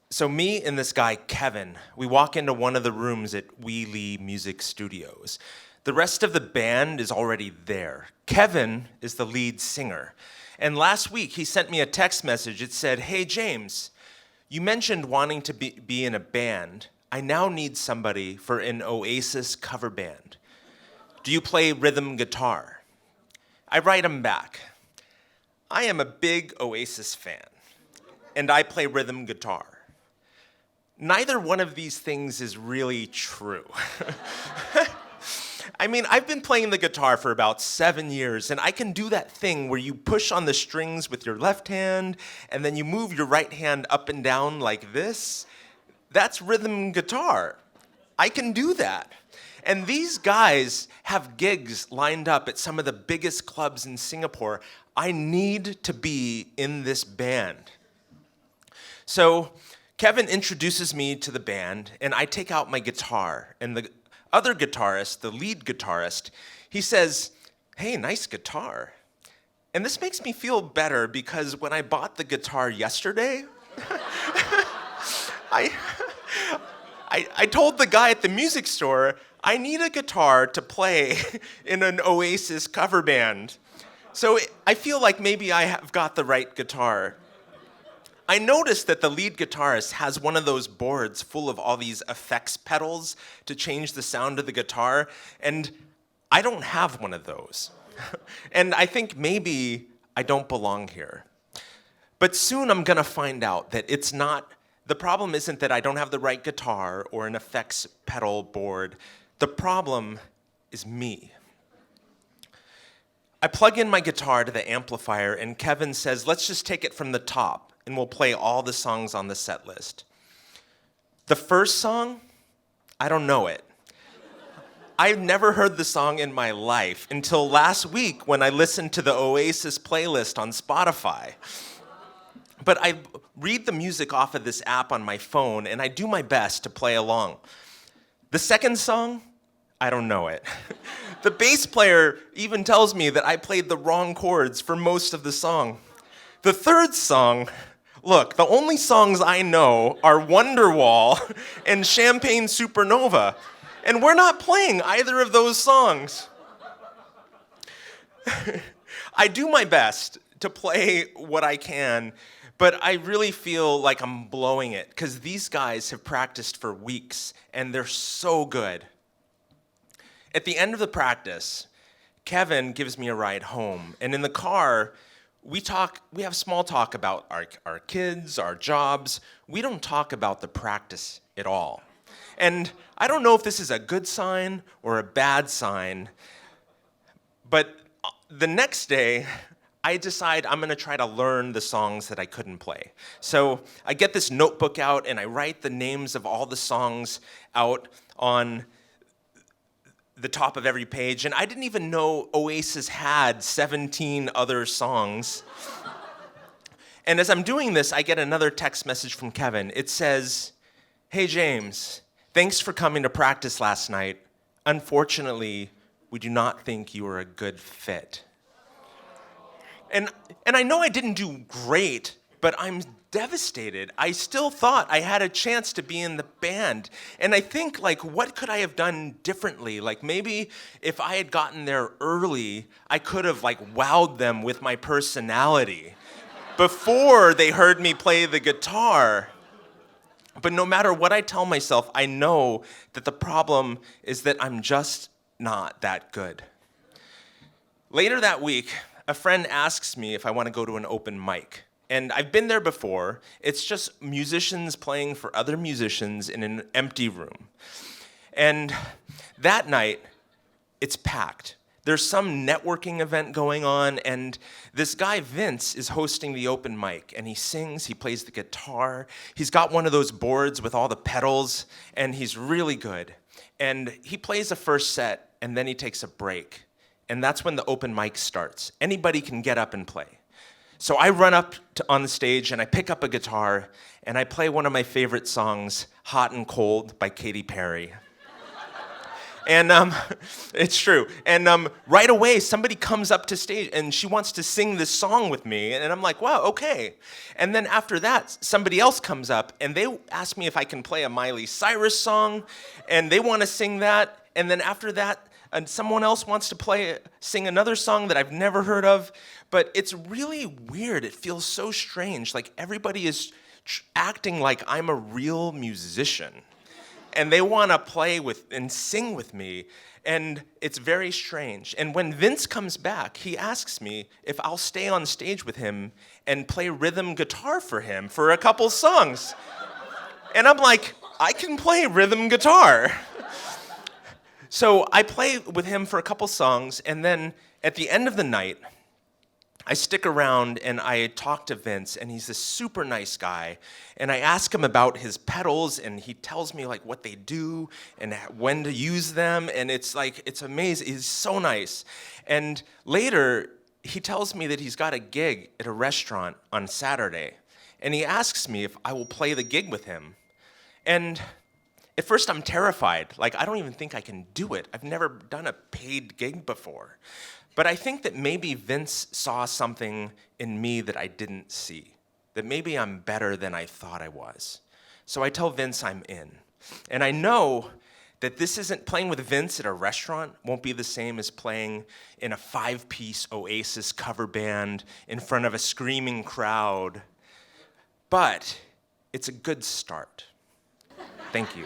So me and this guy, Kevin, we walk into one of the rooms at Wee Lee Music Studios. The rest of the band is already there. Kevin is the lead singer. And last week, he sent me a text message. It said, "Hey, James, you mentioned wanting to be in a band. I now need somebody for an Oasis cover band. Do you play rhythm guitar?" I write him back, "I am a big Oasis fan, and I play rhythm guitar." Neither one of these things is really true. I mean, I've been playing the guitar for about 7 years, and I can do that thing where you push on the strings with your left hand, and then you move your right hand up and down like this. That's rhythm guitar. I can do that. And these guys have gigs lined up at some of the biggest clubs in Singapore. I need to be in this band. So Kevin introduces me to the band, and I take out my guitar, and the other guitarist, the lead guitarist, he says, "Hey, nice guitar." And this makes me feel better because when I bought the guitar yesterday, I, I told the guy at the music store, I need a guitar to play in an Oasis cover band. So I feel like maybe I have got the right guitar. I noticed that the lead guitarist has one of those boards full of all these effects pedals to change the sound of the guitar, and I don't have one of those. And I think maybe I don't belong here. But soon I'm gonna find out that the problem isn't that I don't have the right guitar or an effects pedal board. The problem is me. I plug in my guitar to the amplifier, and Kevin says, "Let's just take it from the top, and we'll play all the songs on the set list." The first song, I don't know it. I've never heard the song in my life until last week when I listened to the Oasis playlist on Spotify. But I read the music off of this app on my phone, and I do my best to play along. The second song, I don't know it. The bass player even tells me that I played the wrong chords for most of the song. The third song, look, the only songs I know are Wonderwall and Champagne Supernova, and we're not playing either of those songs. I do my best to play what I can, but I really feel like I'm blowing it because these guys have practiced for weeks and they're so good. At the end of the practice, Kevin gives me a ride home, and in the car, we have small talk about our kids, our jobs. We don't talk about the practice at all. And I don't know if this is a good sign or a bad sign, but the next day, I decide I'm gonna try to learn the songs that I couldn't play. So I get this notebook out and I write the names of all the songs out on the top of every page, and I didn't even know Oasis had 17 other songs. And as I'm doing this, I get another text message from Kevin. It says, "Hey James, thanks for coming to practice last night. Unfortunately, we do not think you are a good fit." And I know I didn't do great, but I'm devastated. I still thought I had a chance to be in the band. And I think, like, what could I have done differently? Like, maybe if I had gotten there early, I could have, like, wowed them with my personality before they heard me play the guitar. But no matter what I tell myself, I know that the problem is that I'm just not that good. Later that week, a friend asks me if I want to go to an open mic. And I've been there before. It's just musicians playing for other musicians in an empty room. And that night, it's packed. There's some networking event going on, and this guy, Vince, is hosting the open mic, and he sings, he plays the guitar. He's got one of those boards with all the pedals, and he's really good. And he plays the first set, and then he takes a break. And that's when the open mic starts. Anybody can get up and play. So I run up on the stage and I pick up a guitar and I play one of my favorite songs, "Hot and Cold" by Katy Perry. And it's true. And right away, somebody comes up to stage and she wants to sing this song with me. And I'm like, wow, okay. And then after that, somebody else comes up and they ask me if I can play a Miley Cyrus song. And they want to sing that. And then after that, someone else wants to sing another song that I've never heard of. But it's really weird. It feels so strange. Like everybody is acting like I'm a real musician. And they want to play with and sing with me, and it's very strange. And when Vince comes back, he asks me if I'll stay on stage with him and play rhythm guitar for him for a couple songs. And I'm like, I can play rhythm guitar. So I play with him for a couple songs, and then at the end of the night, I stick around and I talk to Vince, and he's this super nice guy. And I ask him about his pedals, and he tells me like what they do and when to use them. And it's amazing. He's so nice. And later, he tells me that he's got a gig at a restaurant on Saturday. And he asks me if I will play the gig with him. And at first, I'm terrified. Like, I don't even think I can do it. I've never done a paid gig before. But I think that maybe Vince saw something in me that I didn't see, that maybe I'm better than I thought I was. So I tell Vince I'm in. And I know that this isn't playing with Vince at a restaurant, won't be the same as playing in a 5-piece Oasis cover band in front of a screaming crowd. But it's a good start. Thank you.